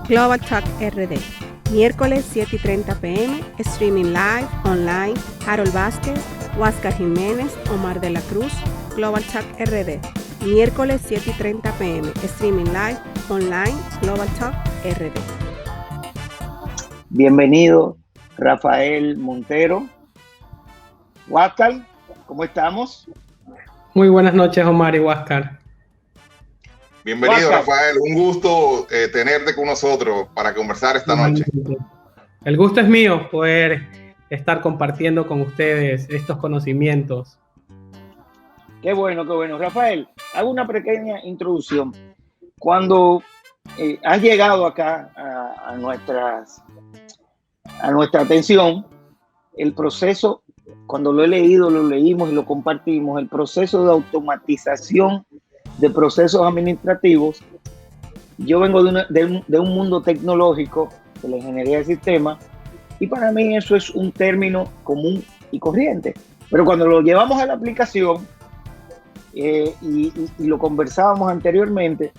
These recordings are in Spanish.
Global Talk RD. Miércoles 7:30 p.m. Streaming live, online. Harold Vázquez, Huáscar Jiménez, Omar de la Cruz. Global Talk RD. Miércoles 7:30 p.m. Streaming live, online. Global Talk RD. Bienvenido, Rafael Montero. Huáscar, ¿cómo estamos? Muy buenas noches, Omar y Huáscar. Bienvenido, Rafael. Un gusto tenerte con nosotros para conversar esta noche. El gusto es mío poder estar compartiendo con ustedes estos conocimientos. Qué bueno, qué bueno. Rafael, hago una pequeña introducción. Cuando has llegado acá a nuestra atención, el proceso, cuando lo he leído, lo leímos y lo compartimos, el proceso de automatización de procesos administrativos. Yo vengo de un mundo tecnológico, de la ingeniería de sistemas, y para mí eso es un término común y corriente. Pero cuando lo llevamos a la aplicación, y lo conversábamos anteriormente,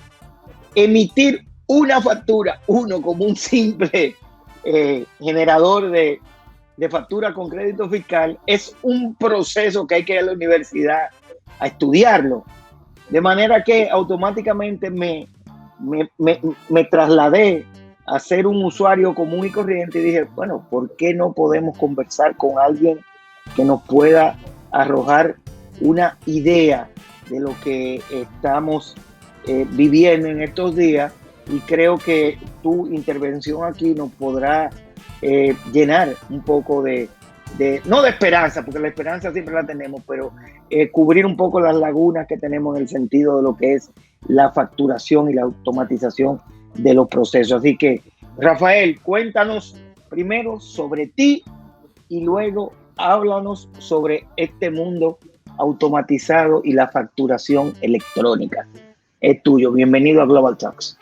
emitir una factura, uno como un simple generador de factura con crédito fiscal, es un proceso que hay que ir a la universidad a estudiarlo. De manera que automáticamente me trasladé a ser un usuario común y corriente y dije, bueno, ¿por qué no podemos conversar con alguien que nos pueda arrojar una idea de lo que estamos viviendo en estos días? Y creo que tu intervención aquí nos podrá llenar un poco no de esperanza, porque la esperanza siempre la tenemos, pero cubrir un poco las lagunas que tenemos en el sentido de lo que es la facturación y la automatización de los procesos. Así que, Rafael, cuéntanos primero sobre ti y luego háblanos sobre este mundo automatizado y la facturación electrónica. Es tuyo. Bienvenido a Global Talks.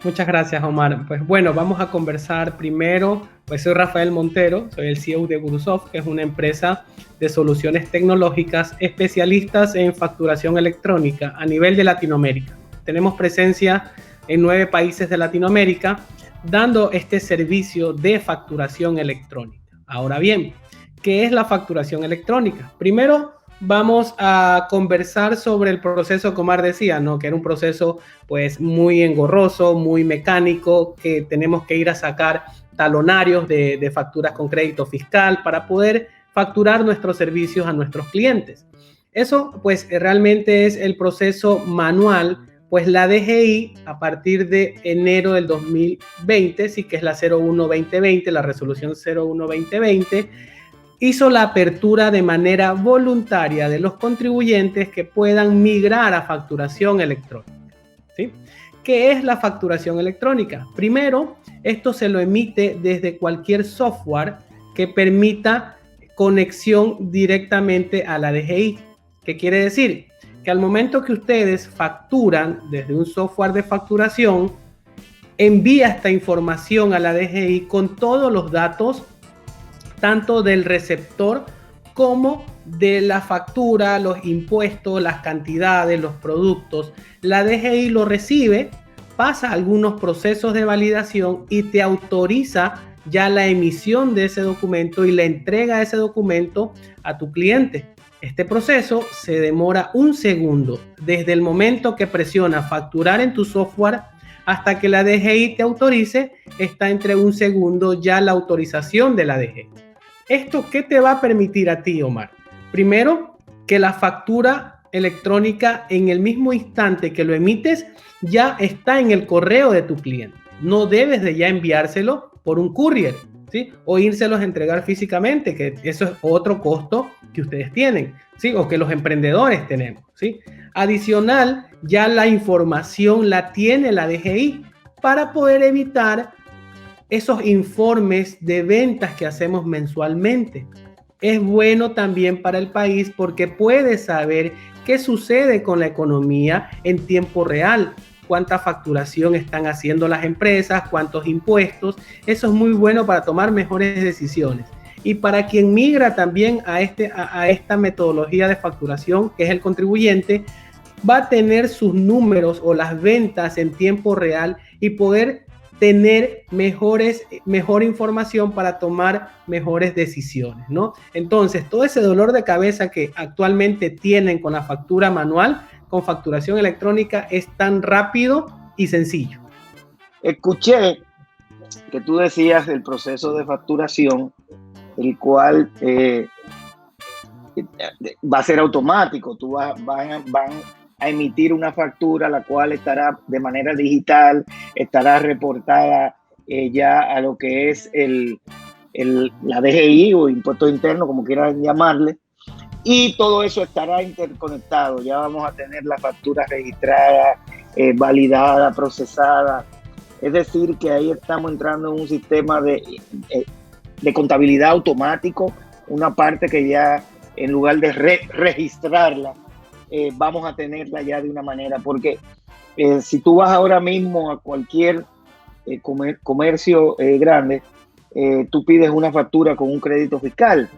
Muchas gracias, Omar. Pues bueno, vamos a conversar primero. Pues soy Rafael Montero, soy el CEO de Gurusoft, que es una empresa de soluciones tecnológicas especialistas en facturación electrónica a nivel de Latinoamérica. Tenemos presencia en 9 países de Latinoamérica, dando este servicio de facturación electrónica. Ahora bien, ¿qué es la facturación electrónica? Primero, vamos a conversar sobre el proceso que Omar decía, ¿no? Que era un proceso pues muy engorroso, muy mecánico, que tenemos que ir a sacar talonarios de facturas con crédito fiscal para poder facturar nuestros servicios a nuestros clientes. Eso pues realmente es el proceso manual. Pues la DGI, a partir de enero del 2020, sí que es la 01-2020, la resolución 01-2020, hizo la apertura de manera voluntaria de los contribuyentes que puedan migrar a facturación electrónica, ¿sí? ¿Qué es la facturación electrónica? Primero, esto se lo emite desde cualquier software que permita conexión directamente a la DGI. ¿Qué quiere decir? Que al momento que ustedes facturan desde un software de facturación, envía esta información a la DGI con todos los datos, tanto del receptor como de la factura, los impuestos, las cantidades, los productos. La DGI lo recibe, pasa algunos procesos de validación y te autoriza ya la emisión de ese documento y la entrega de ese documento a tu cliente. Este proceso se demora 1 segundo desde el momento que presiona facturar en tu software hasta que la DGI te autorice. Está entre 1 segundo ya la autorización de la DGI. ¿Esto qué te va a permitir a ti, Omar? Primero, que la factura electrónica en el mismo instante que lo emites ya está en el correo de tu cliente. No debes de ya enviárselo por un courier, ¿sí? O írselos a entregar físicamente, que eso es otro costo que ustedes tienen, ¿sí? O que los emprendedores tenemos, ¿sí? Adicional, ya la información la tiene la DGI para poder evitar esos informes de ventas que hacemos mensualmente. Es bueno también para el país porque puede saber qué sucede con la economía en tiempo real, cuánta facturación están haciendo las empresas, cuántos impuestos. Eso es muy bueno para tomar mejores decisiones. Y para quien migra también a esta metodología de facturación, que es el contribuyente, va a tener sus números o las ventas en tiempo real y poder tener mejor información para tomar mejores decisiones, ¿no? Entonces, todo ese dolor de cabeza que actualmente tienen con la factura manual, con facturación electrónica, es tan rápido y sencillo. Escuché que tú decías el proceso de facturación, el cual va a ser automático. Van a emitir una factura, la cual estará de manera digital, estará reportada ya a lo que es la DGI o impuesto interno, como quieran llamarle, y todo eso estará interconectado. Ya vamos a tener la factura registrada, validada, procesada. Es decir, que ahí estamos entrando en un sistema de contabilidad automático, una parte que ya en lugar de registrarla, vamos a tenerla ya de una manera, porque si tú vas ahora mismo a cualquier comercio grande, tú pides una factura con un crédito fiscal,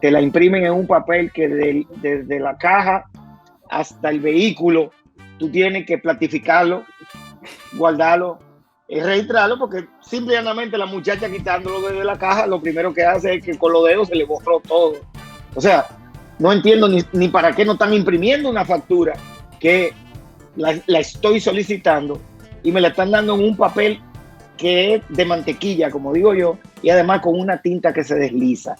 te la imprimen en un papel que desde la caja hasta el vehículo, tú tienes que platificarlo, guardarlo, registrarlo, porque simplemente la muchacha quitándolo desde la caja, lo primero que hace es que con los dedos se le borró todo. O sea, no entiendo ni para qué no están imprimiendo una factura que la estoy solicitando y me la están dando en un papel que es de mantequilla, como digo yo, y además con una tinta que se desliza.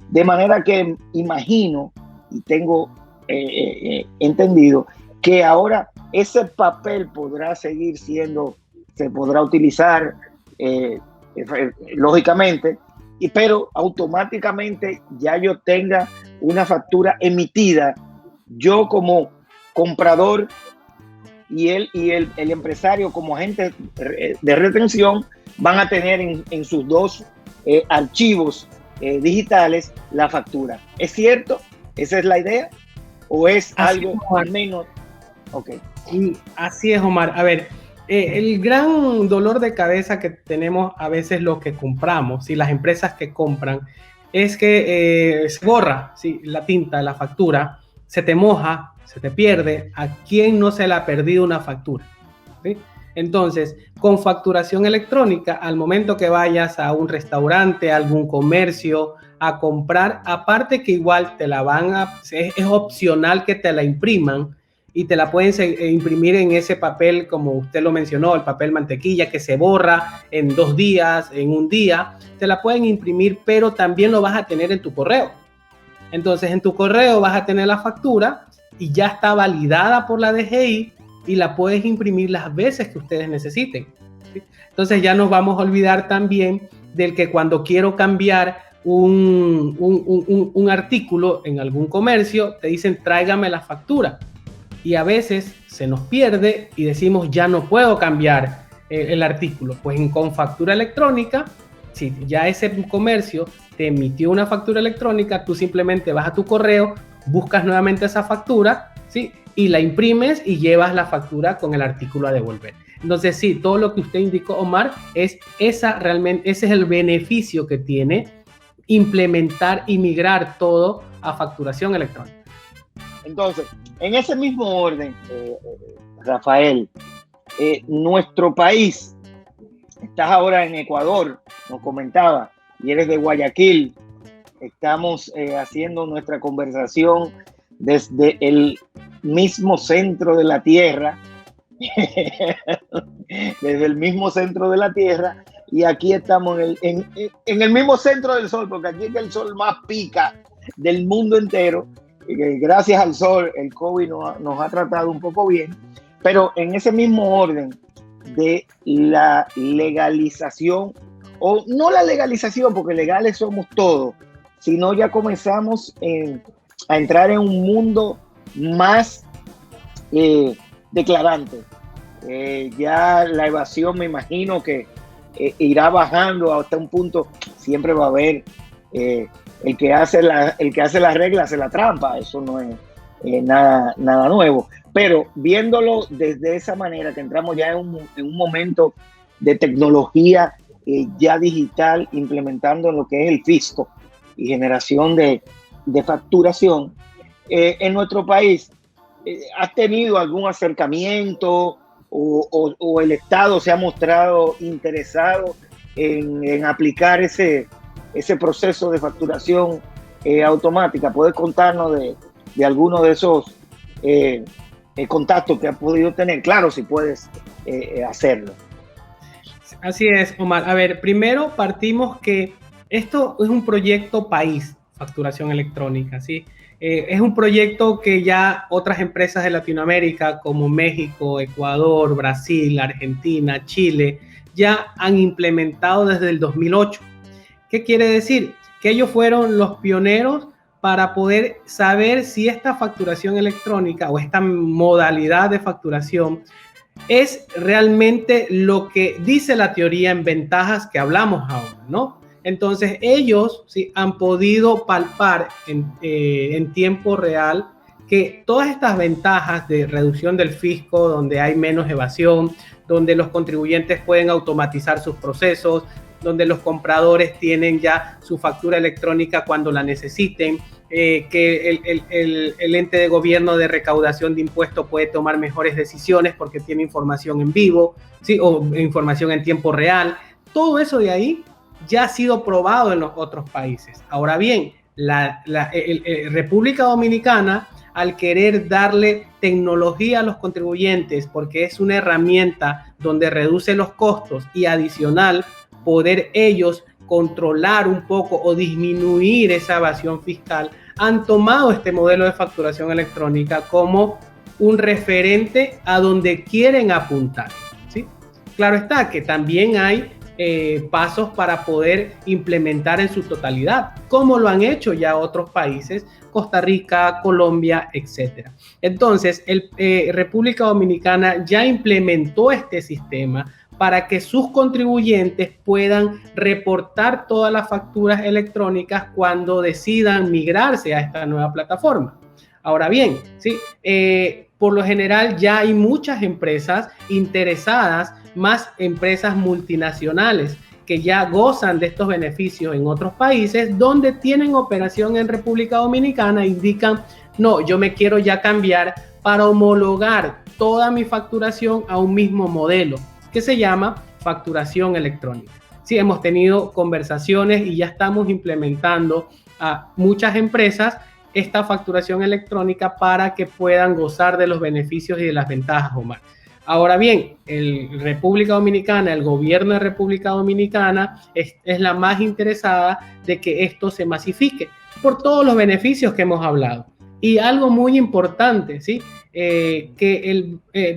De manera que imagino y tengo entendido que ahora ese papel podrá seguir siendo, se podrá utilizar lógicamente, pero automáticamente ya yo tenga una factura emitida, yo como comprador y el empresario como agente de retención van a tener en sus dos archivos digitales la factura. ¿Es cierto? ¿Esa es la idea? ¿O es Así algo es, menos? Ok. Y así es, Omar. A ver, el gran dolor de cabeza que tenemos a veces los que compramos y las empresas que compran es que se borra, ¿sí?, la tinta, la factura, se te moja, se te pierde. ¿A quién no se le ha perdido una factura? ¿Sí? Entonces, con facturación electrónica, al momento que vayas a un restaurante, a algún comercio, a comprar, aparte que igual te la es opcional que te la impriman, y te la pueden imprimir en ese papel, como usted lo mencionó, el papel mantequilla que se borra en 2 días, en 1 día, te la pueden imprimir, pero también lo vas a tener en tu correo. Entonces, en tu correo vas a tener la factura y ya está validada por la DGI y la puedes imprimir las veces que ustedes necesiten, ¿sí? Entonces, ya nos vamos a olvidar también del que cuando quiero cambiar un artículo en algún comercio, te dicen tráigame la factura. Y a veces se nos pierde y decimos ya no puedo cambiar el artículo. Pues con factura electrónica, si ya ese comercio te emitió una factura electrónica, tú simplemente vas a tu correo, buscas nuevamente esa factura, ¿sí?, y la imprimes y llevas la factura con el artículo a devolver. Entonces sí, todo lo que usted indicó, Omar, ese es el beneficio que tiene implementar y migrar todo a facturación electrónica. Entonces, en ese mismo orden, Rafael, nuestro país, estás ahora en Ecuador, nos comentaba, y eres de Guayaquil. Estamos haciendo nuestra conversación desde el mismo centro de la Tierra, desde el mismo centro de la Tierra, y aquí estamos en el mismo centro del sol, porque aquí es que el sol más pica del mundo entero. Gracias al sol, el COVID nos ha tratado un poco bien, pero en ese mismo orden de la legalización, o no la legalización, porque legales somos todos, sino ya comenzamos a entrar en un mundo más declarante. Ya la evasión, me imagino que irá bajando hasta un punto. Siempre va a haber el que hace la regla hace la trampa. Eso no es nada nuevo, pero viéndolo desde esa manera, que entramos ya en un momento de tecnología ya digital, implementando lo que es el fisco y generación de facturación, en nuestro país, ¿has tenido algún acercamiento o el Estado se ha mostrado interesado en aplicar ese proceso de facturación automática. ¿Puedes contarnos de alguno de esos contactos que has podido tener? Claro, si puedes hacerlo. Así es, Omar. A ver, primero partimos que esto es un proyecto país, facturación electrónica, ¿sí? Es un proyecto que ya otras empresas de Latinoamérica como México, Ecuador, Brasil, Argentina, Chile, ya han implementado desde el 2008. ¿Qué quiere decir? Que ellos fueron los pioneros para poder saber si esta facturación electrónica o esta modalidad de facturación es realmente lo que dice la teoría en ventajas que hablamos ahora, ¿no? Entonces ellos sí han podido palpar en tiempo real que todas estas ventajas de reducción del fisco, donde hay menos evasión, donde los contribuyentes pueden automatizar sus procesos, donde los compradores tienen ya su factura electrónica cuando la necesiten, que el ente de gobierno de recaudación de impuestos puede tomar mejores decisiones porque tiene información en vivo, ¿sí? O información en tiempo real. Todo eso de ahí ya ha sido probado en los otros países. Ahora bien, República Dominicana, al querer darle tecnología a los contribuyentes, porque es una herramienta donde reduce los costos y adicional poder ellos controlar un poco o disminuir esa evasión fiscal, han tomado este modelo de facturación electrónica como un referente a donde quieren apuntar, ¿sí? Claro está que también hay pasos para poder implementar en su totalidad, como lo han hecho ya otros países, Costa Rica, Colombia, etc. Entonces, República Dominicana ya implementó este sistema para que sus contribuyentes puedan reportar todas las facturas electrónicas cuando decidan migrarse a esta nueva plataforma. Ahora bien, ¿sí? Por lo general ya hay muchas empresas interesadas, más empresas multinacionales que ya gozan de estos beneficios en otros países donde tienen operación en República Dominicana, indican, no, yo me quiero ya cambiar para homologar toda mi facturación a un mismo modelo que se llama facturación electrónica. Sí, hemos tenido conversaciones y ya estamos implementando a muchas empresas esta facturación electrónica para que puedan gozar de los beneficios y de las ventajas, Omar. Ahora bien, República Dominicana, el gobierno de República Dominicana es la más interesada de que esto se masifique por todos los beneficios que hemos hablado. Y algo muy importante, ¿sí?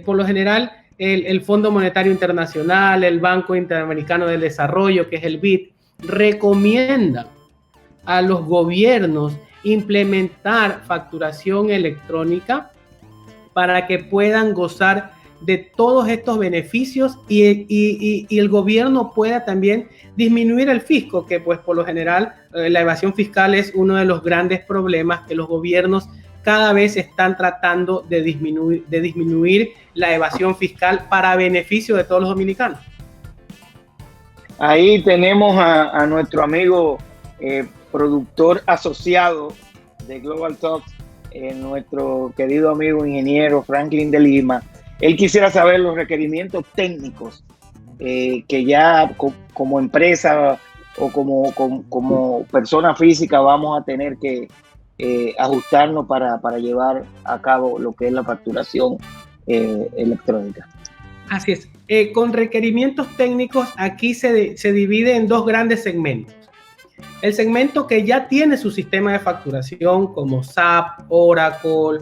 Por lo general, el Fondo Monetario Internacional, el Banco Interamericano del Desarrollo, que es el BID, recomienda a los gobiernos implementar facturación electrónica para que puedan gozar de todos estos beneficios y el gobierno pueda también disminuir el fisco, que pues por lo general la evasión fiscal es uno de los grandes problemas que los gobiernos cada vez están tratando de disminuir la evasión fiscal para beneficio de todos los dominicanos. Ahí tenemos a nuestro amigo productor asociado de Global Talks, nuestro querido amigo ingeniero Franklin de Lima. Él quisiera saber los requerimientos técnicos que ya como empresa o como persona física vamos a tener que ajustarnos para llevar a cabo lo que es la facturación electrónica. Así es. Con requerimientos técnicos aquí se divide en dos grandes segmentos. El segmento que ya tiene su sistema de facturación como SAP, Oracle,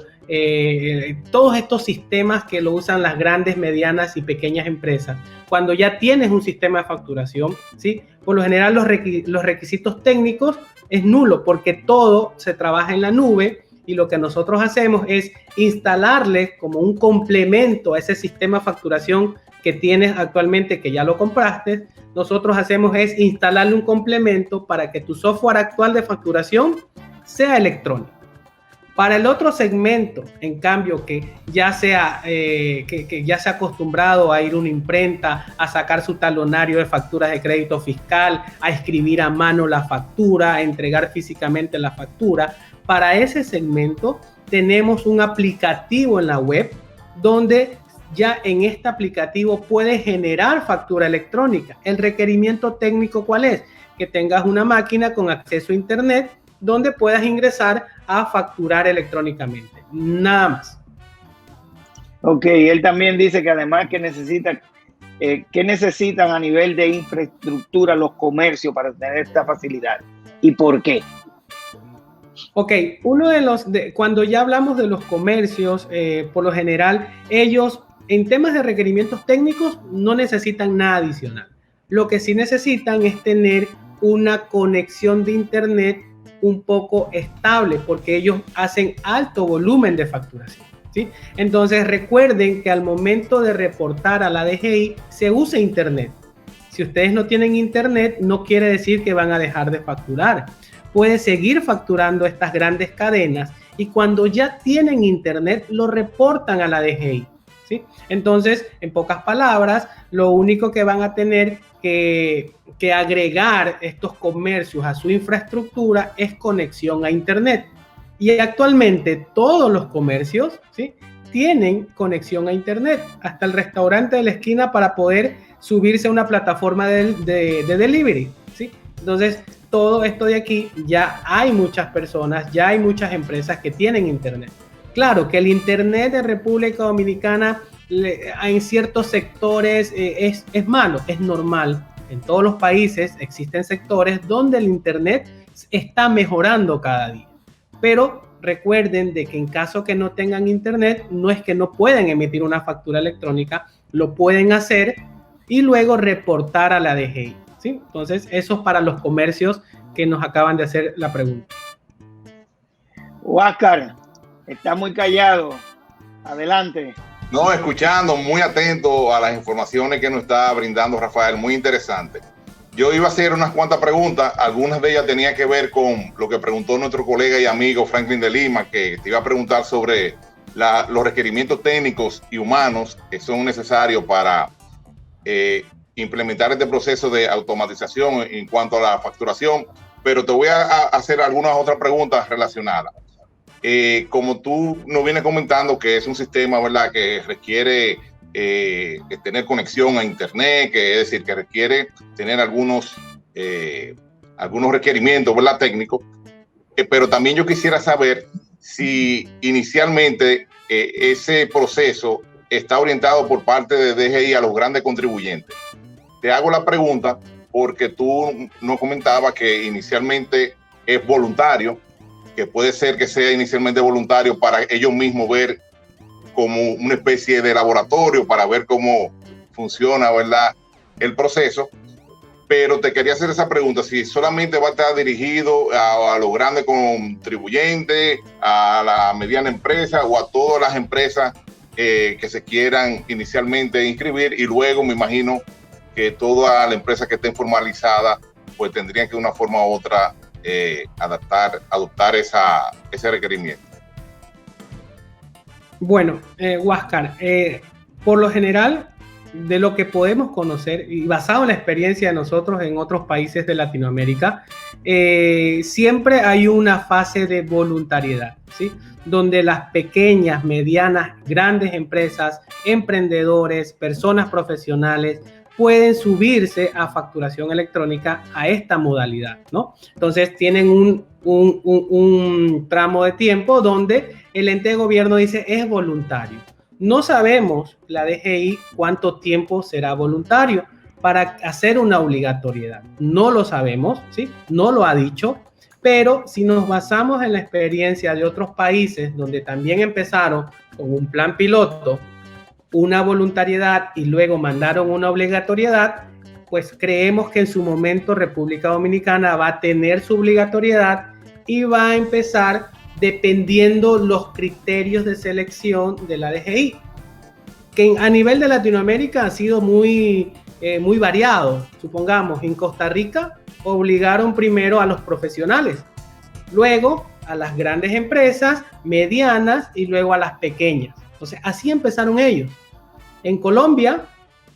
todos estos sistemas que lo usan las grandes, medianas y pequeñas empresas. Cuando ya tienes un sistema de facturación, ¿sí? Por lo general los requisitos técnicos es nulo porque todo se trabaja en la nube y lo que nosotros hacemos es instalarle como un complemento a ese sistema de facturación que tienes actualmente, que ya lo compraste. Nosotros hacemos es instalarle un complemento para que tu software actual de facturación sea electrónico. Para el otro segmento, en cambio, que ya se ha acostumbrado a ir a una imprenta, a sacar su talonario de facturas de crédito fiscal, a escribir a mano la factura, a entregar físicamente la factura, para ese segmento tenemos un aplicativo en la web donde ya en este aplicativo puedes generar factura electrónica. ¿El requerimiento técnico cuál es? Que tengas una máquina con acceso a internet donde puedas ingresar a facturar electrónicamente. Nada más. Ok, él también dice que además que necesitan a nivel de infraestructura los comercios para tener esta facilidad. ¿Y por qué? Ok, cuando ya hablamos de los comercios, por lo general, ellos en temas de requerimientos técnicos no necesitan nada adicional. Lo que sí necesitan es tener una conexión de internet un poco estable, porque ellos hacen alto volumen de facturación, ¿sí? Entonces recuerden que al momento de reportar a la DGI se usa internet. Si ustedes no tienen internet, no quiere decir que van a dejar de facturar. Puede seguir facturando estas grandes cadenas y cuando ya tienen internet lo reportan a la DGI, ¿sí? Entonces, en pocas palabras, lo único que van a tener que agregar estos comercios a su infraestructura es conexión a internet. Y actualmente todos los comercios, ¿sí?, tienen conexión a internet, hasta el restaurante de la esquina para poder subirse a una plataforma de delivery, ¿sí? Entonces, todo esto de aquí, ya hay muchas personas, ya hay muchas empresas que tienen internet. Claro que el internet de República Dominicana en ciertos sectores es malo, es normal. En todos los países existen sectores donde el internet está mejorando cada día. Pero recuerden de que en caso que no tengan internet, no es que no pueden emitir una factura electrónica, lo pueden hacer y luego reportar a la DGI, ¿sí? Entonces, eso es para los comercios que nos acaban de hacer la pregunta. Huáscar, está muy callado. Adelante. No, escuchando, muy atento a las informaciones que nos está brindando Rafael, muy interesante. Yo iba a hacer unas cuantas preguntas, algunas de ellas tenían que ver con lo que preguntó nuestro colega y amigo Franklin de Lima, que te iba a preguntar sobre los requerimientos técnicos y humanos que son necesarios para implementar este proceso de automatización en cuanto a la facturación, pero te voy a hacer algunas otras preguntas relacionadas. Como tú nos vienes comentando que es un sistema, ¿verdad?, que requiere tener conexión a internet, que es decir, que requiere tener algunos requerimientos, ¿verdad?, técnicos, pero también yo quisiera saber si inicialmente ese proceso está orientado por parte de DGI a los grandes contribuyentes. Te hago la pregunta porque tú nos comentabas que inicialmente es voluntario, que puede ser que sea inicialmente voluntario para ellos mismos ver como una especie de laboratorio para ver cómo funciona, ¿verdad?, el proceso. Pero te quería hacer esa pregunta, si solamente va a estar dirigido a los grandes contribuyentes, a la mediana empresa o a todas las empresas que se quieran inicialmente inscribir, y luego me imagino que toda la empresa que esté formalizada pues tendrían que de una forma u otra adoptar ese requerimiento. Bueno, Huáscar, por lo general, de lo que podemos conocer y basado en la experiencia de nosotros en otros países de Latinoamérica, siempre hay una fase de voluntariedad, ¿sí?, donde las pequeñas, medianas, grandes empresas, emprendedores, personas profesionales pueden subirse a facturación electrónica a esta modalidad, ¿no? Entonces tienen un tramo de tiempo donde el ente de gobierno dice es voluntario. No sabemos, la DGI, cuánto tiempo será voluntario para hacer una obligatoriedad. No lo sabemos, ¿sí? No lo ha dicho, pero si nos basamos en la experiencia de otros países donde también empezaron con un plan piloto, una voluntariedad y luego mandaron una obligatoriedad, pues creemos que en su momento República Dominicana va a tener su obligatoriedad y va a empezar dependiendo los criterios de selección de la DGI, que a nivel de Latinoamérica ha sido muy variado. Supongamos, en Costa Rica obligaron primero a los profesionales, luego a las grandes empresas, medianas y luego a las pequeñas. Entonces, así empezaron ellos. En Colombia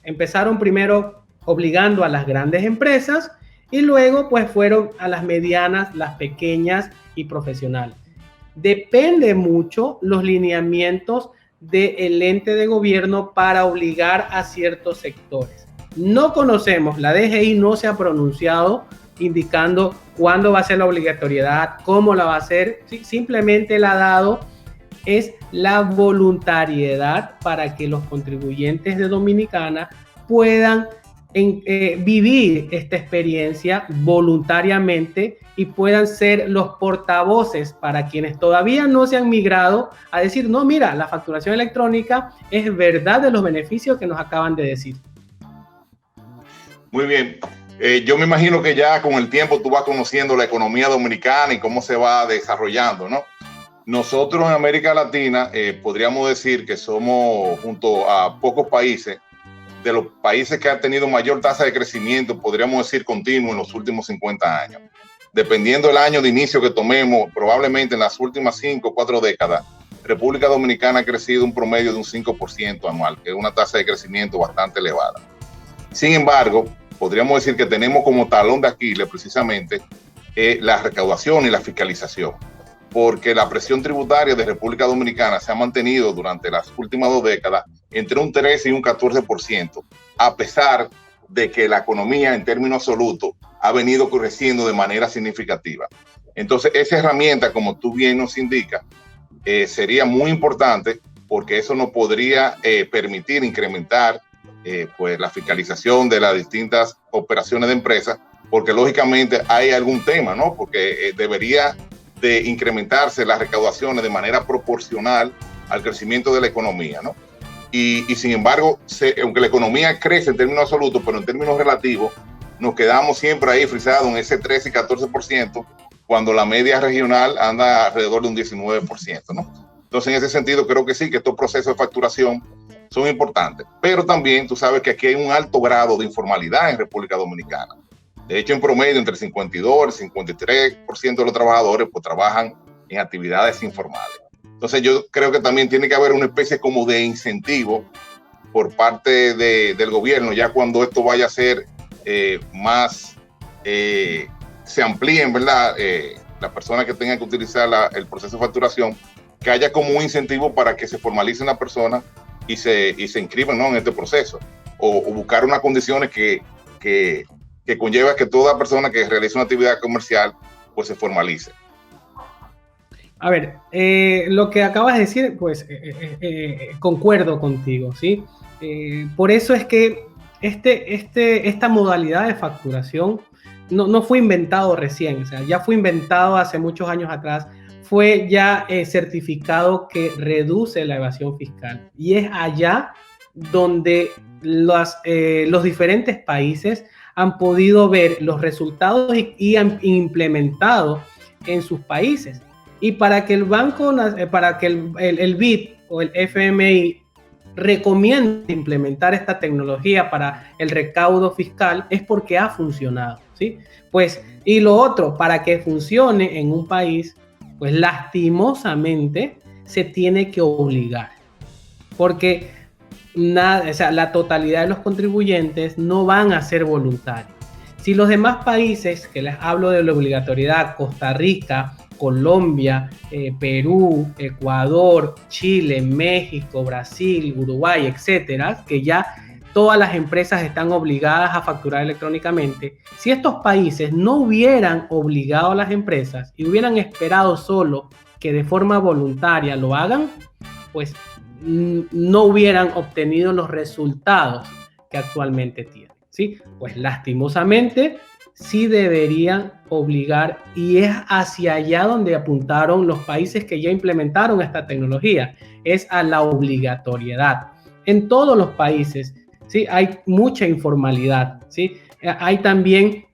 empezaron primero obligando a las grandes empresas y luego pues fueron a las medianas, las pequeñas y profesionales. Depende mucho los lineamientos del ente de gobierno para obligar a ciertos sectores. No conocemos, la DGI no se ha pronunciado indicando cuándo va a ser la obligatoriedad, cómo la va a hacer, simplemente la ha dado es la voluntariedad para que los contribuyentes de Dominicana puedan vivir esta experiencia voluntariamente y puedan ser los portavoces para quienes todavía no se han migrado a decir, no, mira, la facturación electrónica es verdad de los beneficios que nos acaban de decir. Muy bien. Yo me imagino que ya con el tiempo tú vas conociendo la economía dominicana y cómo se va desarrollando, ¿no? Nosotros en América Latina podríamos decir que somos, junto a pocos países, de los países que han tenido mayor tasa de crecimiento, podríamos decir continuo en los últimos 50 años. Dependiendo del año de inicio que tomemos, probablemente en las últimas 5 o 4 décadas, República Dominicana ha crecido un promedio de un 5% anual, que es una tasa de crecimiento bastante elevada. Sin embargo, podríamos decir que tenemos como talón de Aquiles precisamente la recaudación y la fiscalización, porque la presión tributaria de República Dominicana se ha mantenido durante las últimas 2 décadas entre un 13 y un 14%, a pesar de que la economía en términos absolutos ha venido creciendo de manera significativa. Entonces, esa herramienta, como tú bien nos indicas, sería muy importante porque eso nos podría permitir incrementar pues la fiscalización de las distintas operaciones de empresas, porque lógicamente hay algún tema, ¿no? Porque debería de incrementarse las recaudaciones de manera proporcional al crecimiento de la economía, ¿no? Y sin embargo, aunque la economía crece en términos absolutos, pero en términos relativos, nos quedamos siempre ahí frisados en ese 13 y 14%, cuando la media regional anda alrededor de un 19%, ¿no? Entonces, en ese sentido, creo que sí, que estos procesos de facturación son importantes. Pero también tú sabes que aquí hay un alto grado de informalidad en República Dominicana. De hecho, en promedio, entre el 52 y el 53% de los trabajadores pues trabajan en actividades informales. Entonces, yo creo que también tiene que haber una especie como de incentivo por parte del gobierno, ya cuando esto vaya a ser más, se amplíen, ¿verdad? Las personas que tengan que utilizar el proceso de facturación, que haya como un incentivo para que se formalice una persona y se inscriban, ¿no?, en este proceso, o buscar unas condiciones que conlleva que toda persona que realice una actividad comercial pues se formalice. A ver, lo que acabas de decir, pues concuerdo contigo, ¿sí? Por eso es que esta modalidad de facturación no fue inventado recién, o sea, ya fue inventado hace muchos años atrás, fue ya certificado que reduce la evasión fiscal. Y es allá donde los diferentes países han podido ver los resultados y han implementado en sus países. Y para que el BID o el FMI recomiende implementar esta tecnología para el recaudo fiscal es porque ha funcionado, ¿sí? Pues, y lo otro, para que funcione en un país, pues lastimosamente se tiene que obligar, porque o sea, la totalidad de los contribuyentes no van a ser voluntarios. Si los demás países que les hablo de la obligatoriedad, Costa Rica, Colombia, Perú, Ecuador, Chile, México, Brasil, Uruguay, etcétera, que ya todas las empresas están obligadas a facturar electrónicamente, si estos países no hubieran obligado a las empresas y hubieran esperado solo que de forma voluntaria lo hagan, pues no hubieran obtenido los resultados que actualmente tienen, ¿sí? Pues lastimosamente sí deberían obligar, y es hacia allá donde apuntaron los países que ya implementaron esta tecnología, es a la obligatoriedad. En todos los países, ¿sí?, hay mucha informalidad, ¿sí? Hay también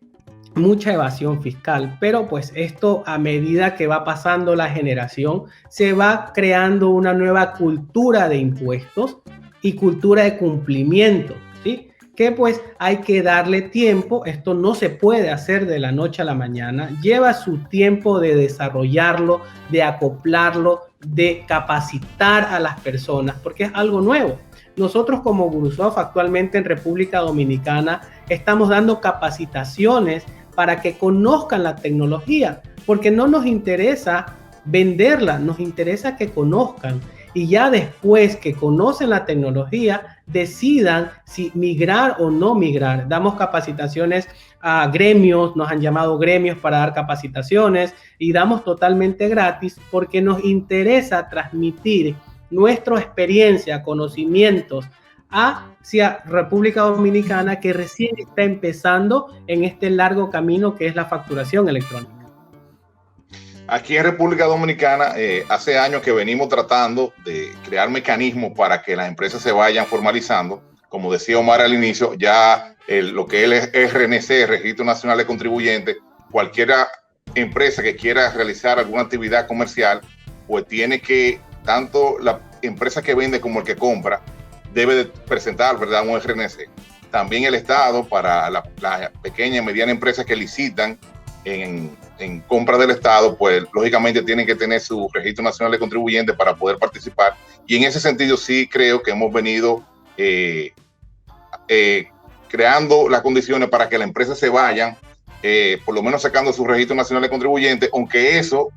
mucha evasión fiscal, pero pues esto, a medida que va pasando la generación, se va creando una nueva cultura de impuestos y cultura de cumplimiento, ¿sí?, que pues hay que darle tiempo. Esto no se puede hacer de la noche a la mañana, lleva su tiempo de desarrollarlo, de acoplarlo, de capacitar a las personas, porque es algo nuevo. Nosotros como Gurusoft actualmente en República Dominicana estamos dando capacitaciones para que conozcan la tecnología, porque no nos interesa venderla, nos interesa que conozcan. y ya después que conocen la tecnología, decidan si migrar o no migrar. Damos capacitaciones a gremios, nos han llamado gremios para dar capacitaciones y damos totalmente gratis porque nos interesa transmitir nuestra experiencia, conocimientos hacia República Dominicana, que recién está empezando en este largo camino que es la facturación electrónica. Aquí en República Dominicana, hace años que venimos tratando de crear mecanismos para que las empresas se vayan formalizando. Como decía Omar al inicio, ya lo que es el RNC, Registro Nacional de Contribuyentes, cualquier empresa que quiera realizar alguna actividad comercial, pues tiene que, tanto la empresa que vende como el que compra, debe de presentar, ¿verdad?, un RNC. También el Estado, para las pequeñas y medianas empresas que licitan en compra del Estado, pues lógicamente tienen que tener su Registro Nacional de Contribuyentes para poder participar. Y en ese sentido sí creo que hemos venido creando las condiciones para que las empresas se vayan, por lo menos sacando su Registro Nacional de Contribuyentes, aunque eso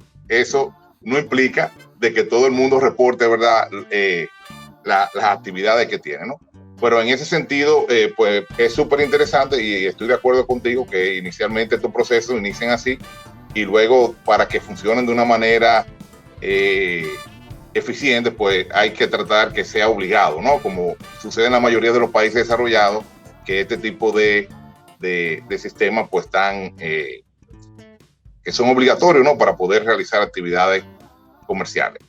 no implica de que todo el mundo reporte, ¿verdad?, las actividades que tiene, ¿no? Pero en ese sentido, pues es súper interesante y estoy de acuerdo contigo que inicialmente estos procesos inician así y luego para que funcionen de una manera eficiente, pues hay que tratar que sea obligado, ¿no? Como sucede en la mayoría de los países desarrollados, que este tipo de sistemas pues están, que son obligatorios, ¿no?, para poder realizar actividades comerciales.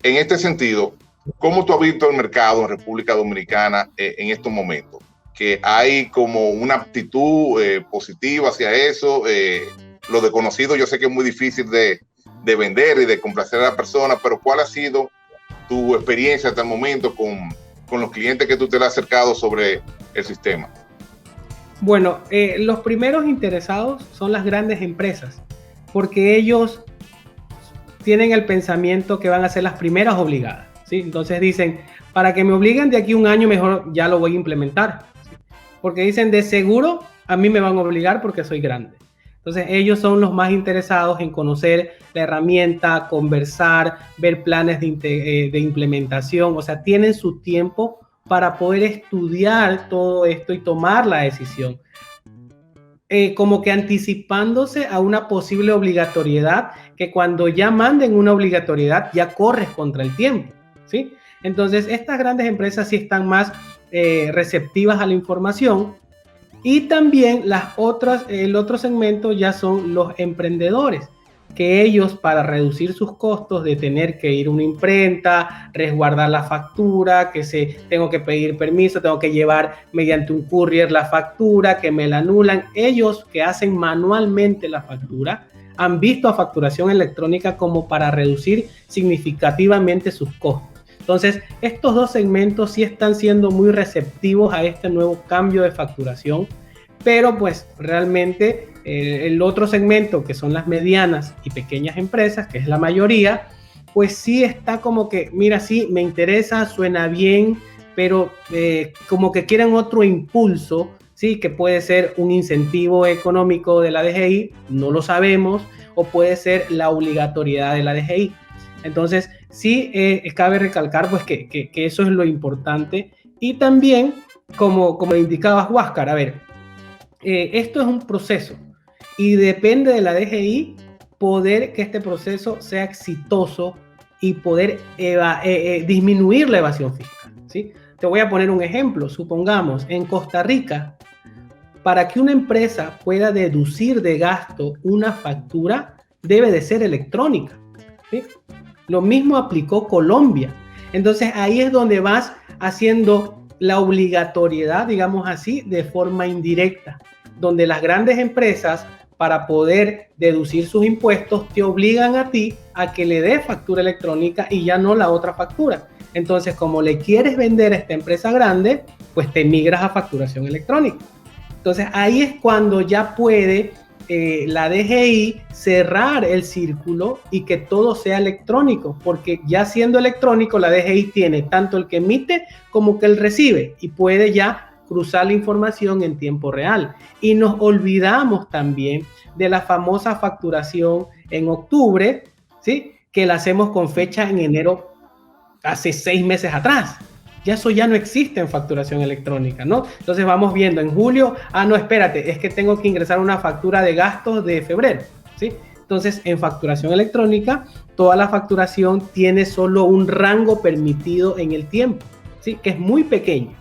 En este sentido, ¿cómo tú has visto el mercado en República Dominicana en estos momentos? Que hay como una aptitud positiva hacia eso. Lo desconocido yo sé que es muy difícil de vender y de complacer a la persona, pero ¿cuál ha sido tu experiencia hasta el momento con los clientes que tú te le has acercado sobre el sistema? Bueno, los primeros interesados son las grandes empresas, porque ellos tienen el pensamiento que van a ser las primeras obligadas, ¿sí? Entonces dicen, para que me obliguen de aquí a un año, mejor ya lo voy a implementar, ¿sí? Porque dicen, de seguro a mí me van a obligar porque soy grande. Entonces ellos son los más interesados en conocer la herramienta, conversar, ver planes de implementación, o sea, tienen su tiempo para poder estudiar todo esto y tomar la decisión. Como que anticipándose a una posible obligatoriedad, que cuando ya manden una obligatoriedad ya corres contra el tiempo, ¿sí? Entonces estas grandes empresas sí están más receptivas a la información. Y también el otro segmento ya son los emprendedores, que ellos, para reducir sus costos de tener que ir a una imprenta, resguardar la factura, tengo que pedir permiso, tengo que llevar mediante un courier la factura, que me la anulan, ellos que hacen manualmente la factura han visto a facturación electrónica como para reducir significativamente sus costos. Entonces, estos dos segmentos sí están siendo muy receptivos a este nuevo cambio de facturación, pero pues realmente el otro segmento, que son las medianas y pequeñas empresas, que es la mayoría, pues sí está como que, mira, sí, me interesa, suena bien, pero como que quieren otro impulso, sí, que puede ser un incentivo económico de la DGI, no lo sabemos, o puede ser la obligatoriedad de la DGI. Entonces, sí, cabe recalcar pues que eso es lo importante. Y también, como indicabas, Huáscar, a ver, esto es un proceso y depende de la DGI poder que este proceso sea exitoso y poder disminuir la evasión fiscal, ¿sí? Te voy a poner un ejemplo. Supongamos, en Costa Rica, para que una empresa pueda deducir de gasto una factura, debe de ser electrónica, ¿sí? Lo mismo aplicó Colombia. Entonces ahí es donde vas haciendo la obligatoriedad, digamos así, de forma indirecta, donde las grandes empresas, para poder deducir sus impuestos, te obligan a ti a que le des factura electrónica y ya no la otra factura. Entonces, como le quieres vender a esta empresa grande, pues te migras a facturación electrónica. Entonces ahí es cuando ya puede la DGI cerrar el círculo y que todo sea electrónico, porque ya siendo electrónico, la DGI tiene tanto el que emite como que el recibe y puede ya cruzar la información en tiempo real. Y nos olvidamos también de la famosa facturación en octubre, ¿sí?, que la hacemos con fecha en enero hace 6 meses atrás. Ya eso ya no existe en facturación electrónica, ¿no? Entonces vamos viendo en julio, no, espérate, es que tengo que ingresar una factura de gastos de febrero, ¿sí? Entonces en facturación electrónica, toda la facturación tiene solo un rango permitido en el tiempo, ¿sí? Que es muy pequeño,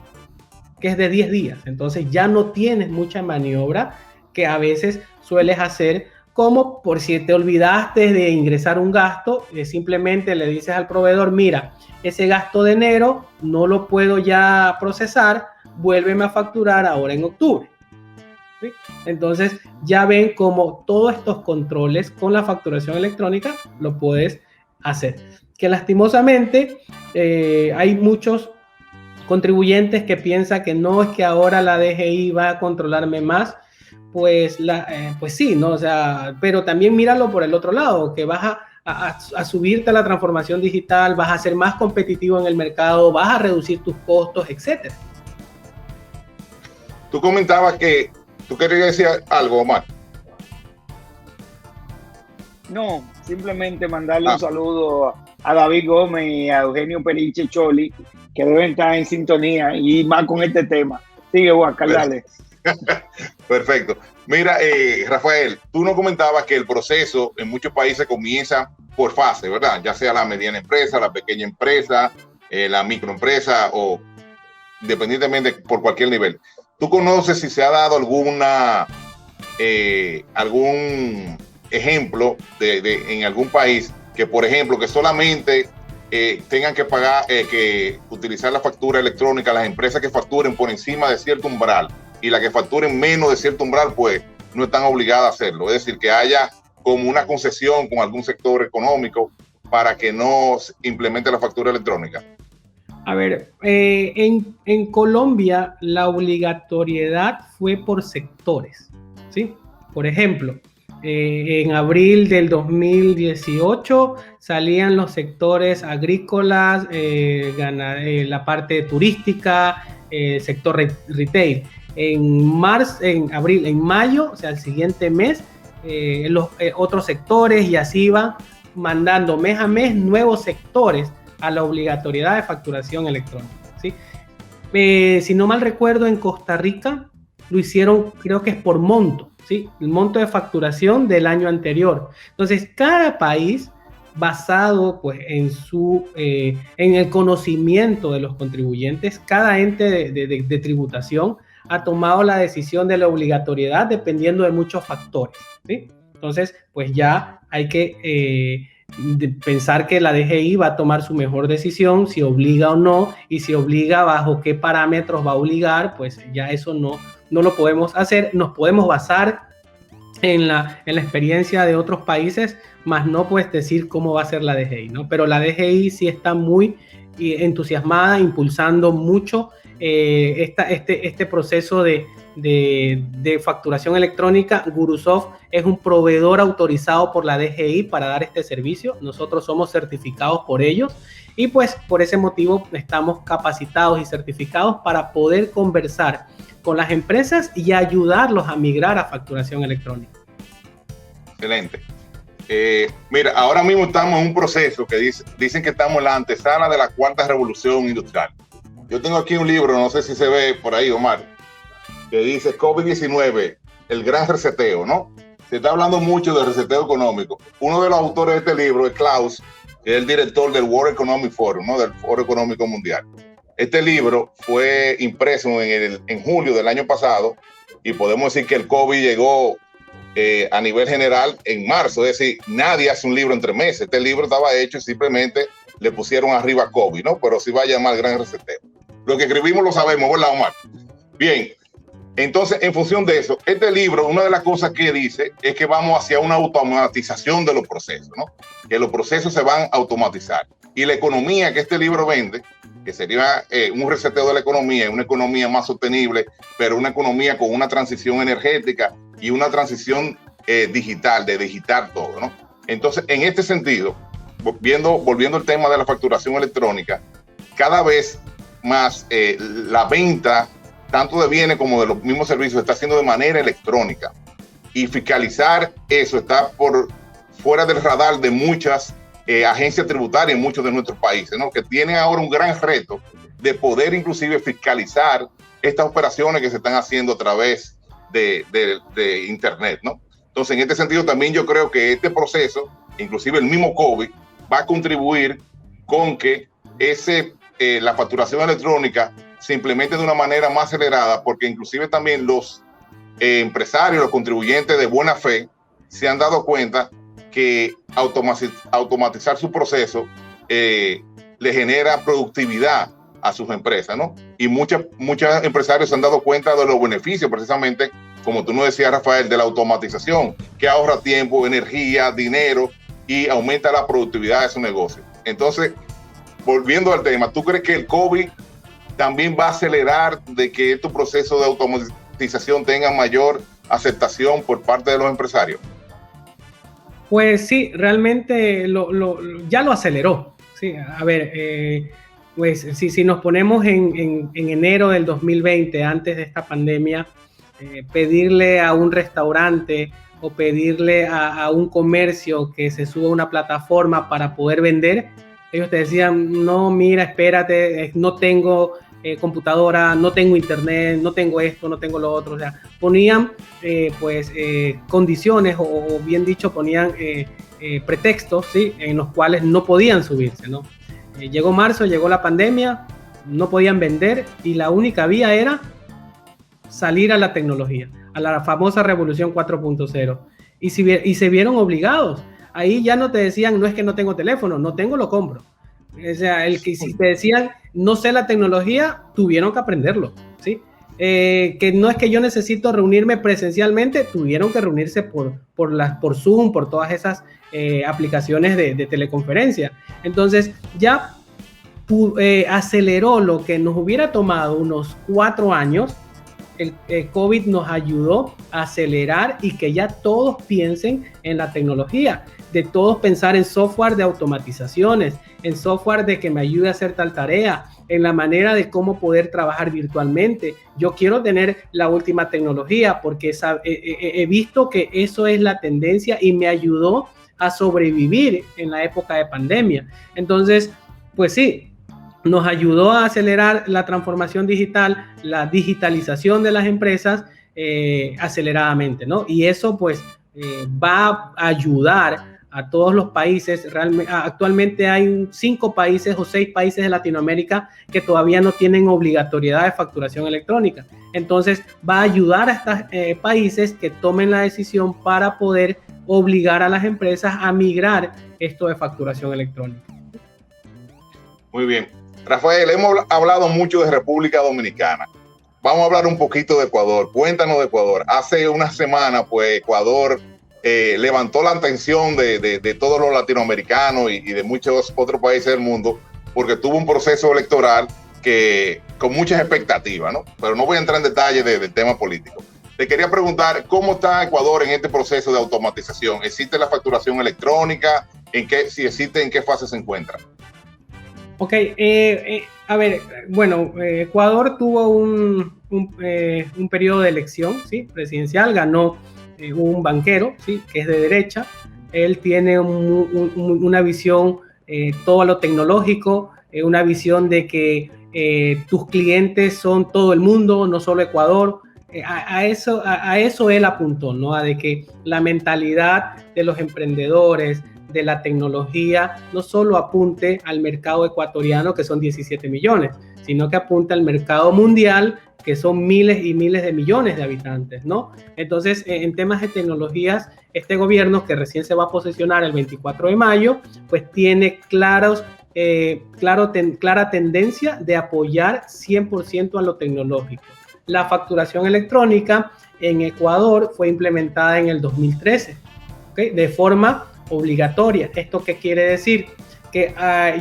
que es de 10 días. Entonces ya no tienes mucha maniobra que a veces sueles hacer, como por si te olvidaste de ingresar un gasto, simplemente le dices al proveedor, mira, ese gasto de enero no lo puedo ya procesar, vuélveme a facturar ahora en octubre. ¿Sí? Entonces ya ven cómo todos estos controles con la facturación electrónica lo puedes hacer. Que lastimosamente hay muchos contribuyentes que piensan que no, es que ahora la DGI va a controlarme más. Pues sí, ¿no? O sea, pero también míralo por el otro lado, que vas a subirte a la transformación digital, vas a ser más competitivo en el mercado, vas a reducir tus costos, etcétera. Tú comentabas que tú querías decir algo, Omar. No, simplemente mandarle un saludo a David Gómez y a Eugenio Periche Choli, que deben estar en sintonía y más con este tema. Sigue, Huáscar, dale. Perfecto. Mira, Rafael, tú nos comentabas que el proceso en muchos países comienza por fase, ¿verdad? Ya sea la mediana empresa, la pequeña empresa, la microempresa o independientemente por cualquier nivel. ¿Tú conoces si se ha dado algún ejemplo en algún país que, por ejemplo, que solamente tengan que pagar, que utilizar la factura electrónica las empresas que facturen por encima de cierto umbral y las que facturen menos de cierto umbral, pues no están obligadas a hacerlo? Es decir, que haya como una concesión con algún sector económico para que no implemente la factura electrónica. A ver, en Colombia la obligatoriedad fue por sectores, ¿sí? Por ejemplo, en abril del 2018 salían los sectores agrícolas, la parte turística, sector retail. En mayo, o sea, el siguiente mes, los otros sectores, y así van mandando mes a mes nuevos sectores a la obligatoriedad de facturación electrónica, ¿sí? Si no mal recuerdo, en Costa Rica lo hicieron, creo que es por monto, ¿sí? El monto de facturación del año anterior. Entonces, cada país, basado pues en el conocimiento de los contribuyentes, cada ente de tributación ha tomado la decisión de la obligatoriedad dependiendo de muchos factores, ¿sí? Entonces, pues ya hay que pensar que la DGI va a tomar su mejor decisión, si obliga o no, y si obliga, bajo qué parámetros va a obligar, pues ya eso no lo podemos hacer. Nos podemos basar en la experiencia de otros países, más no puedes decir cómo va a ser la DGI, ¿no? Pero la DGI sí está muy entusiasmada, impulsando mucho este proceso de facturación electrónica. Gurusoft es un proveedor autorizado por la DGI para dar este servicio. Nosotros somos certificados por ellos y pues por ese motivo estamos capacitados y certificados para poder conversar con las empresas y ayudarlos a migrar a facturación electrónica. Excelente. Mira, ahora mismo estamos en un proceso que dicen que estamos en la antesala de la cuarta revolución industrial. Yo tengo aquí un libro, no sé si se ve por ahí, Omar, que dice COVID-19, el gran reseteo, ¿no? Se está hablando mucho del reseteo económico. Uno de los autores de este libro es Klaus, que es el director del World Economic Forum, ¿no? Del Foro Económico Mundial. Este libro fue impreso en julio del año pasado y podemos decir que el COVID llegó a nivel general en marzo. Es decir, nadie hace un libro en 3 meses. Este libro estaba hecho y simplemente le pusieron arriba COVID, ¿no? Pero sí va a llamar gran reseteo. Lo que escribimos lo sabemos, ¿verdad, Omar? Bien, entonces, en función de eso, este libro, una de las cosas que dice es que vamos hacia una automatización de los procesos, ¿no? Que los procesos se van a automatizar. Y la economía que este libro vende, que sería un reseteo de la economía, una economía más sostenible, pero una economía con una transición energética y una transición digital, de digitar todo, ¿no? Entonces, en este sentido, volviendo al tema de la facturación electrónica, cada vez más la venta, tanto de bienes como de los mismos servicios, se está haciendo de manera electrónica. Y fiscalizar eso está fuera del radar de muchas agencias tributarias en muchos de nuestros países, ¿no? Que tienen ahora un gran reto de poder inclusive fiscalizar estas operaciones que se están haciendo a través de Internet, ¿no? Entonces, en este sentido, también yo creo que este proceso, inclusive el mismo COVID, va a contribuir con que la facturación electrónica se implemente de una manera más acelerada, porque inclusive también los empresarios, los contribuyentes de buena fe, se han dado cuenta que automatizar su proceso le genera productividad a sus empresas, ¿no? Y muchos empresarios se han dado cuenta de los beneficios, precisamente, como tú nos decías, Rafael, de la automatización, que ahorra tiempo, energía, dinero y aumenta la productividad de su negocio. Entonces, volviendo al tema, ¿tú crees que el COVID también va a acelerar de que estos procesos de automatización tengan mayor aceptación por parte de los empresarios? Pues sí, realmente ya lo aceleró. Sí, a ver, pues si nos ponemos en enero del 2020, antes de esta pandemia, pedirle a un restaurante o pedirle a un comercio que se suba a una plataforma para poder vender, ellos te decían, no, mira, espérate, no tengo computadora, no tengo internet, no tengo esto, no tengo lo otro. O sea, ponían condiciones o bien dicho, ponían pretextos, ¿sí? En los cuales no podían subirse, ¿no? Llegó marzo, llegó la pandemia, no podían vender y la única vía era salir a la tecnología, a la famosa revolución 4.0 y se vieron obligados. Ahí ya no te decían, no es que no tengo teléfono, no tengo, lo compro. O sea, si te decían, no sé la tecnología, tuvieron que aprenderlo, ¿sí? Que no es que yo necesito reunirme presencialmente, tuvieron que reunirse por Zoom, por todas esas aplicaciones de teleconferencia. Entonces, ya aceleró lo que nos hubiera tomado unos 4 años. El COVID nos ayudó a acelerar y que ya todos piensen en la tecnología, de todos pensar en software de automatizaciones, en software de que me ayude a hacer tal tarea, en la manera de cómo poder trabajar virtualmente. Yo quiero tener la última tecnología porque he visto que eso es la tendencia y me ayudó a sobrevivir en la época de pandemia. Entonces, pues sí, nos ayudó a acelerar la transformación digital, la digitalización de las empresas aceleradamente, ¿no? Y eso pues va a ayudar a todos los países. Actualmente hay 5 países o 6 países de Latinoamérica que todavía no tienen obligatoriedad de facturación electrónica. Entonces va a ayudar a estos países que tomen la decisión para poder obligar a las empresas a migrar esto de facturación electrónica. Muy bien. Rafael, hemos hablado mucho de República Dominicana. Vamos a hablar un poquito de Ecuador. Cuéntanos de Ecuador. Hace una semana, pues, Ecuador levantó la atención de todos los latinoamericanos y de muchos otros países del mundo porque tuvo un proceso electoral con muchas expectativas, ¿no? Pero no voy a entrar en detalle del tema político. Te quería preguntar, ¿cómo está Ecuador en este proceso de automatización? ¿Existe la facturación electrónica? Si existe, ¿en qué fase se encuentra? Ok, a ver, bueno, Ecuador tuvo un periodo de elección, ¿sí? Presidencial, ganó un banquero, ¿sí? Que es de derecha. Él tiene una visión, todo lo tecnológico, una visión de que tus clientes son todo el mundo, no solo Ecuador. A eso él apuntó, ¿no? A de que la mentalidad de los emprendedores, de la tecnología, no solo apunte al mercado ecuatoriano, que son 17 millones, sino que apunte al mercado mundial, que son miles y miles de millones de habitantes, ¿no? Entonces, en temas de tecnologías, este gobierno, que recién se va a posesionar el 24 de mayo, pues tiene clara tendencia de apoyar 100% a lo tecnológico. La facturación electrónica en Ecuador fue implementada en el 2013, ¿okay? De forma obligatoria. ¿Esto qué quiere decir? Que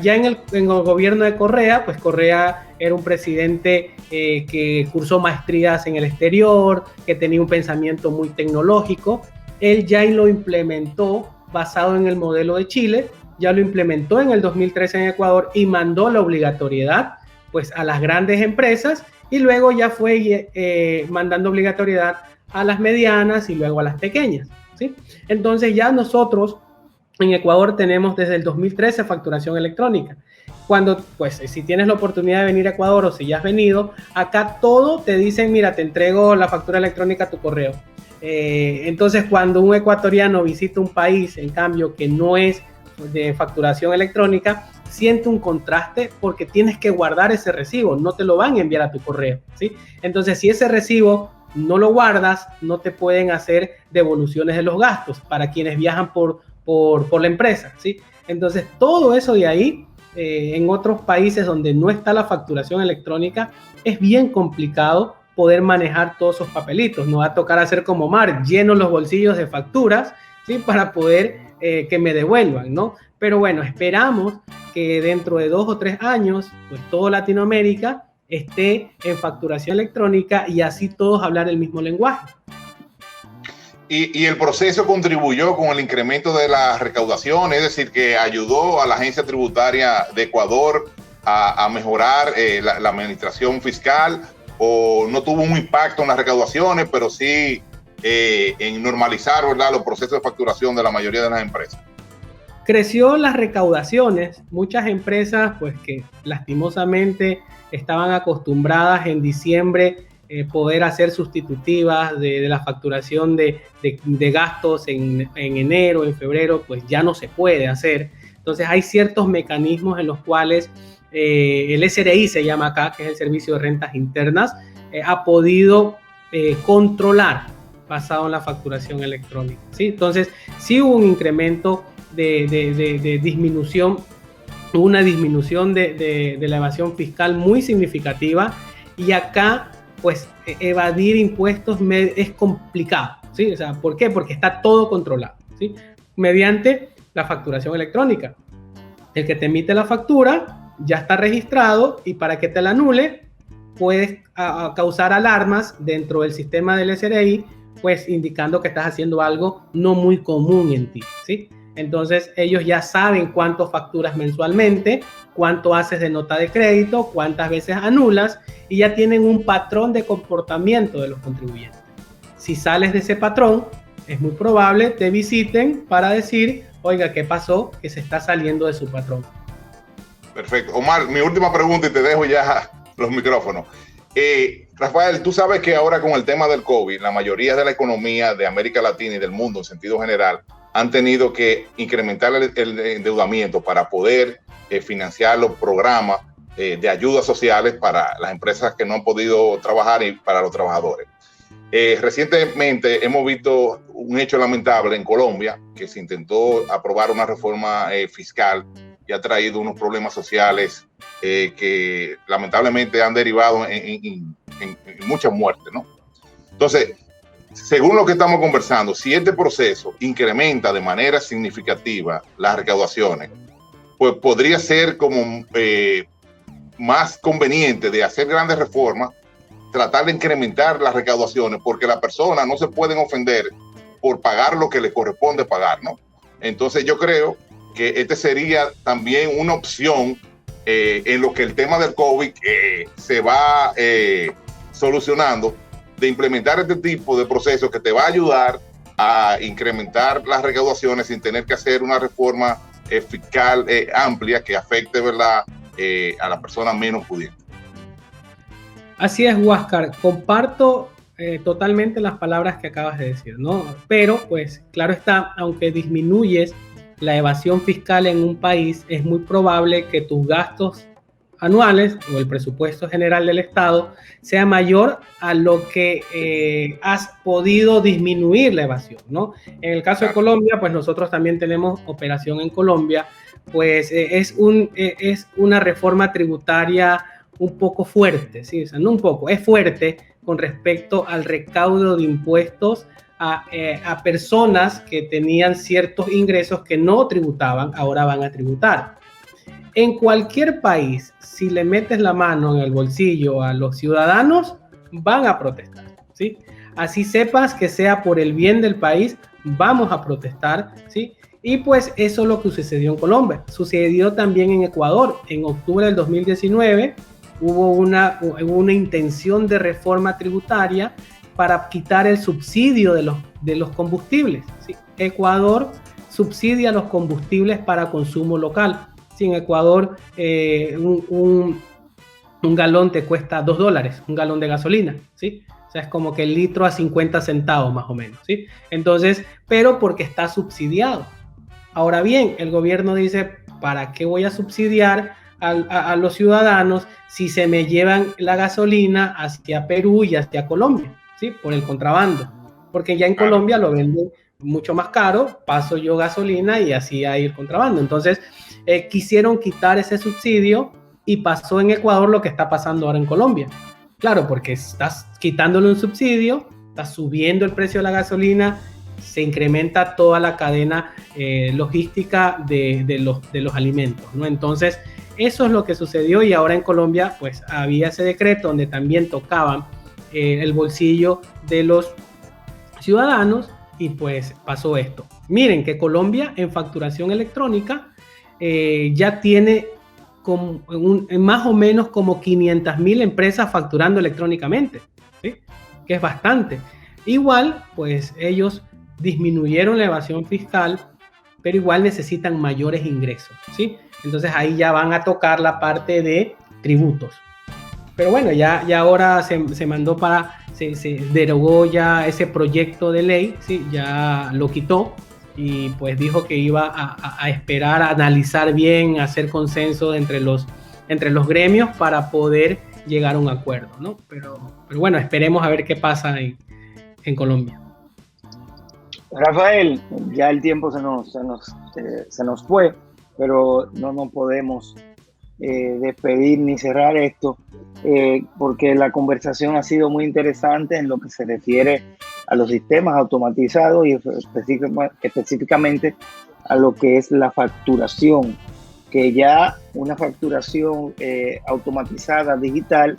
ya en el gobierno de Correa, pues Correa era un presidente que cursó maestrías en el exterior, que tenía un pensamiento muy tecnológico. Él ya lo implementó basado en el modelo de Chile, ya lo implementó en el 2013 en Ecuador y mandó la obligatoriedad pues a las grandes empresas y luego ya fue mandando obligatoriedad a las medianas y luego a las pequeñas, ¿sí? Entonces ya nosotros En Ecuador tenemos desde el 2013 facturación electrónica. Cuando, pues, si tienes la oportunidad de venir a Ecuador o si ya has venido, acá todo te dicen, mira, te entrego la factura electrónica a tu correo. Entonces, cuando un ecuatoriano visita un país, en cambio, que no es de facturación electrónica, siente un contraste porque tienes que guardar ese recibo, no te lo van a enviar a tu correo, ¿sí? Entonces, si ese recibo no lo guardas, no te pueden hacer devoluciones de los gastos para quienes viajan por la empresa, ¿sí? Entonces, todo eso de ahí, en otros países donde no está la facturación electrónica, es bien complicado poder manejar todos esos papelitos. Nos va a tocar hacer como Omar, lleno los bolsillos de facturas, ¿sí? Para poder que me devuelvan, ¿no? Pero bueno, esperamos que dentro de 2 o 3 años, pues toda Latinoamérica esté en facturación electrónica y así todos hablar el mismo lenguaje. Y el proceso contribuyó con el incremento de la recaudación, es decir, que ayudó a la agencia tributaria de Ecuador a mejorar la administración fiscal, o no tuvo un impacto en las recaudaciones, pero sí en normalizar, ¿verdad?, los procesos de facturación de la mayoría de las empresas. Creció las recaudaciones, muchas empresas pues que lastimosamente estaban acostumbradas en diciembre poder hacer sustitutivas de la facturación de gastos en enero, en febrero, pues ya no se puede hacer. Entonces hay ciertos mecanismos en los cuales el SRI se llama acá, que es el Servicio de Rentas Internas, ha podido controlar basado en la facturación electrónica, ¿sí? Entonces sí hubo un incremento de disminución, una disminución de la evasión fiscal muy significativa, y acá pues evadir impuestos es complicado, ¿sí? O sea, ¿por qué? Porque está todo controlado, ¿sí? Mediante la facturación electrónica. El que te emite la factura ya está registrado, y para que te la anule puedes causar alarmas dentro del sistema del SRI, pues indicando que estás haciendo algo no muy común en ti, ¿sí? Entonces ellos ya saben cuánto facturas mensualmente, cuánto haces de nota de crédito, cuántas veces anulas, y ya tienen un patrón de comportamiento de los contribuyentes. Si sales de ese patrón, es muy probable te visiten para decir, oiga, ¿qué pasó? Que se está saliendo de su patrón. Perfecto. Omar, mi última pregunta y te dejo ya los micrófonos. Rafael, tú sabes que ahora con el tema del COVID, la mayoría de la economía de América Latina y del mundo en sentido general han tenido que incrementar el endeudamiento para poder financiar los programas de ayudas sociales para las empresas que no han podido trabajar y para los trabajadores. Recientemente hemos visto un hecho lamentable en Colombia, que se intentó aprobar una reforma fiscal y ha traído unos problemas sociales que lamentablemente han derivado en muchas muertes, ¿no? Entonces, según lo que estamos conversando, si este proceso incrementa de manera significativa las recaudaciones, pues podría ser como más conveniente de hacer grandes reformas, tratar de incrementar las recaudaciones, porque las personas no se pueden ofender por pagar lo que les corresponde pagar, ¿no? Entonces yo creo que este sería también una opción en lo que el tema del COVID se va solucionando, de implementar este tipo de procesos que te va a ayudar a incrementar las recaudaciones sin tener que hacer una reforma fiscal amplia que afecte, ¿verdad?, a las personas menos pudientes. Así es, Huáscar. Comparto totalmente las palabras que acabas de decir, ¿no? Pero, pues, claro está, aunque disminuyes la evasión fiscal en un país, es muy probable que tus gastos anuales o el presupuesto general del Estado sea mayor a lo que has podido disminuir la evasión, ¿no? En el caso de Colombia, pues nosotros también tenemos operación en Colombia, pues es una reforma tributaria un poco fuerte, ¿sí? O sea, no un poco, es fuerte con respecto al recaudo de impuestos a personas que tenían ciertos ingresos que no tributaban, ahora van a tributar. En cualquier país, si le metes la mano en el bolsillo a los ciudadanos, van a protestar, ¿sí? Así sepas que sea por el bien del país, vamos a protestar, ¿sí? Y pues eso es lo que sucedió en Colombia. Sucedió también en Ecuador. En octubre del 2019 hubo una intención de reforma tributaria para quitar el subsidio de los combustibles, ¿sí? Ecuador subsidia los combustibles para consumo local. Si en Ecuador un galón te cuesta $2, un galón de gasolina, ¿sí? O sea, es como que el litro a 50 centavos más o menos, ¿sí? Entonces, pero porque está subsidiado. Ahora bien, el gobierno dice, ¿para qué voy a subsidiar a los ciudadanos si se me llevan la gasolina hacia Perú y hacia Colombia, ¿sí? Por el contrabando. Porque ya en Colombia lo venden mucho más caro, paso yo gasolina y así hay el contrabando. Entonces, quisieron quitar ese subsidio y pasó en Ecuador lo que está pasando ahora en Colombia. Claro, porque estás quitándole un subsidio, estás subiendo el precio de la gasolina, se incrementa toda la cadena logística de los alimentos, ¿no? Entonces, eso es lo que sucedió y ahora en Colombia, pues, había ese decreto donde también tocaban el bolsillo de los ciudadanos y pues pasó esto. Miren que Colombia en facturación electrónica ya tiene más o menos como 500.000 empresas facturando electrónicamente, ¿sí? Que es bastante. Igual, pues ellos disminuyeron la evasión fiscal, pero igual necesitan mayores ingresos, ¿sí? Entonces ahí ya van a tocar la parte de tributos. Pero bueno, ya ahora se mandó se derogó ya ese proyecto de ley, ¿sí? Ya lo quitó y pues dijo que iba a esperar, a analizar bien, a hacer consenso entre los gremios para poder llegar a un acuerdo, ¿no? Pero bueno, esperemos a ver qué pasa en Colombia. Rafael, ya el tiempo se nos fue, pero no nos podemos despedir ni cerrar esto, porque la conversación ha sido muy interesante en lo que se refiere a los sistemas automatizados y específicamente a lo que es la facturación, que ya una facturación automatizada digital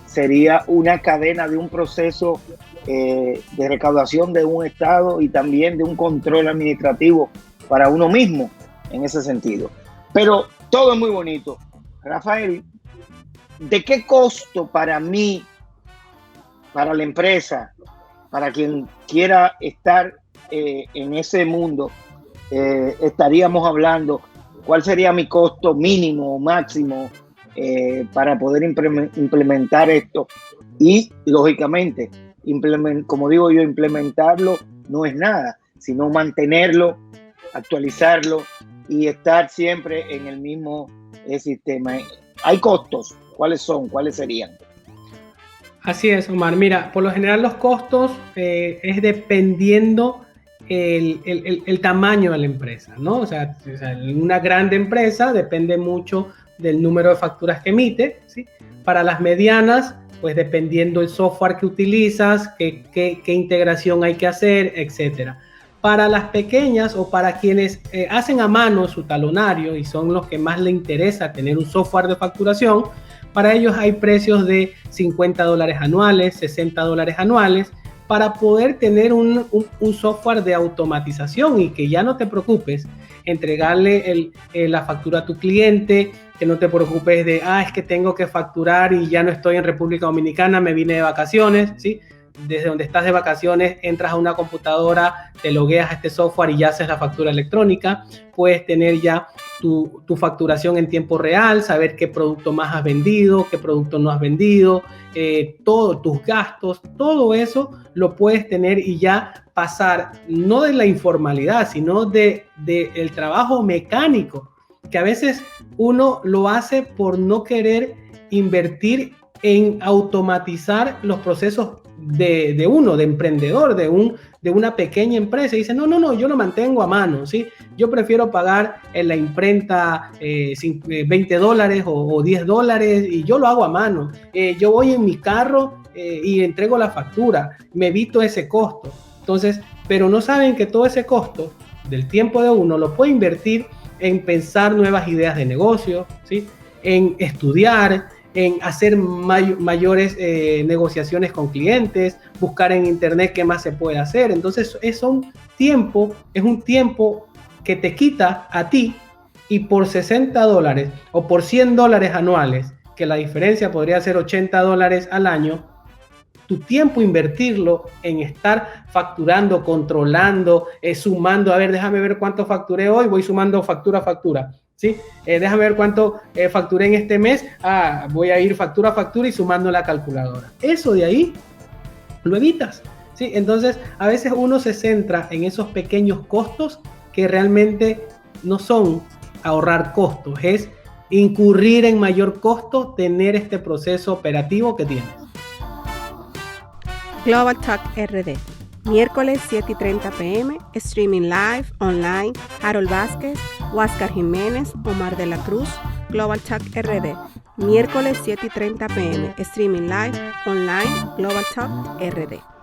sería una cadena de un proceso de recaudación de un estado y también de un control administrativo para uno mismo en ese sentido. Pero todo es muy bonito. Rafael, ¿de qué costo para mí, para la empresa, para quien quiera estar en ese mundo, estaríamos hablando? ¿Cuál sería mi costo mínimo o máximo para poder implementar esto? Y, lógicamente, como digo yo, implementarlo no es nada, sino mantenerlo, actualizarlo y estar siempre en el mismo sistema. ¿Hay costos? ¿Cuáles son? ¿Cuáles serían? Así es, Omar. Mira, por lo general los costos es dependiendo el tamaño de la empresa, ¿no? O sea, una grande empresa depende mucho del número de facturas que emite, ¿sí? Para las medianas, pues dependiendo el software que utilizas, qué integración hay que hacer, etcétera. Para las pequeñas o para quienes hacen a mano su talonario y son los que más les interesa tener un software de facturación, para ellos hay precios de $50 anuales, $60 anuales, para poder tener un software de automatización y que ya no te preocupes entregarle la factura a tu cliente, que no te preocupes de, es que tengo que facturar y ya no estoy en República Dominicana, me vine de vacaciones, ¿sí? Desde donde estás de vacaciones, entras a una computadora, te logueas a este software y ya haces la factura electrónica. Puedes tener ya tu facturación en tiempo real, saber qué producto más has vendido, qué producto no has vendido, todos tus gastos, todo eso lo puedes tener y ya pasar no de la informalidad, sino del trabajo mecánico, que a veces uno lo hace por no querer invertir en automatizar los procesos de uno, de emprendedor, de una pequeña empresa, y dice, no, yo lo mantengo a mano, ¿sí? Yo prefiero pagar en la imprenta $20 o $10 y yo lo hago a mano. Yo voy en mi carro y entrego la factura, me evito ese costo. Entonces, pero no saben que todo ese costo del tiempo de uno lo puede invertir en pensar nuevas ideas de negocio, ¿sí? En estudiar, en hacer mayores negociaciones con clientes, buscar en internet qué más se puede hacer. Entonces es un tiempo que te quita a ti, y por $60 o por $100 anuales, que la diferencia podría ser $80 al año, tu tiempo invertirlo en estar facturando, controlando, sumando, a ver, déjame ver cuánto facturé hoy, voy sumando factura a factura, ¿sí? Déjame ver cuánto facturé en este mes, voy a ir factura a factura y sumando la calculadora. Eso de ahí lo evitas, ¿sí? Entonces, a veces uno se centra en esos pequeños costos que realmente no son ahorrar costos, es incurrir en mayor costo tener este proceso operativo que tienes. Global Talk RD, miércoles 7:30 p.m., streaming live, online, Harold Vázquez, Huáscar Jiménez, Omar de la Cruz. Global Talk RD, miércoles 7:30 p.m., streaming live, online, Global Talk RD.